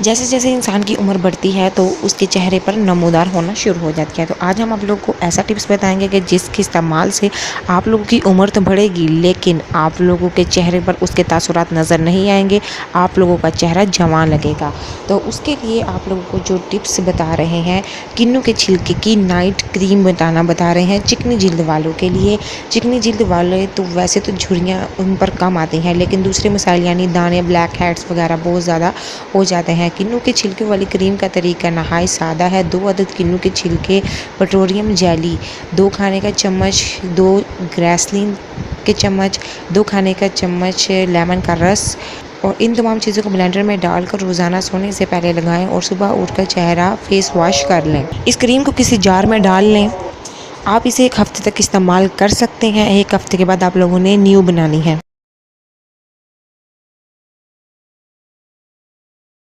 जैसे जैसे इंसान की उम्र बढ़ती है तो उसके चेहरे पर नमूदार होना शुरू हो जाती है। तो आज हम आप लोगों को ऐसा टिप्स बताएंगे कि जिसके इस्तेमाल से आप लोगों की उम्र तो बढ़ेगी लेकिन आप लोगों के चेहरे पर उसके तासुरात नज़र नहीं आएंगे, आप लोगों का चेहरा जवान लगेगा। तो उसके लिए आप लोगों को जो टिप्स बता रहे हैं, किन्नू के छिलके की नाइट क्रीम बताना बता रहे हैं चिकनी जिल्द वालों के लिए। चिकनी जिल्द वाले तो वैसे तो झुर्रियाँ उन पर कम आती हैं लेकिन दूसरे मसाइल यानी दाने, ब्लैक हेड्स वगैरह बहुत ज़्यादा हो जाते हैं। किन्नू के छिलके वाली क्रीम का तरीका नहायत सादा है। 2 अदद किन्नू के छिलके, पेट्रोलियम जेली 2 खाने का चम्मच, 2 ग्रेसलीन के चम्मच, 2 खाने का चम्मच लेमन का रस और इन तमाम चीज़ों को ब्लेंडर में डालकर रोज़ाना सोने से पहले लगाएं और सुबह उठकर चेहरा फेस वॉश कर लें। इस क्रीम को किसी जार में डाल लें। आप इसे 1 हफ्ते तक इस्तेमाल कर सकते हैं। 1 हफ्ते के बाद आप लोगों ने न्यू बनानी है।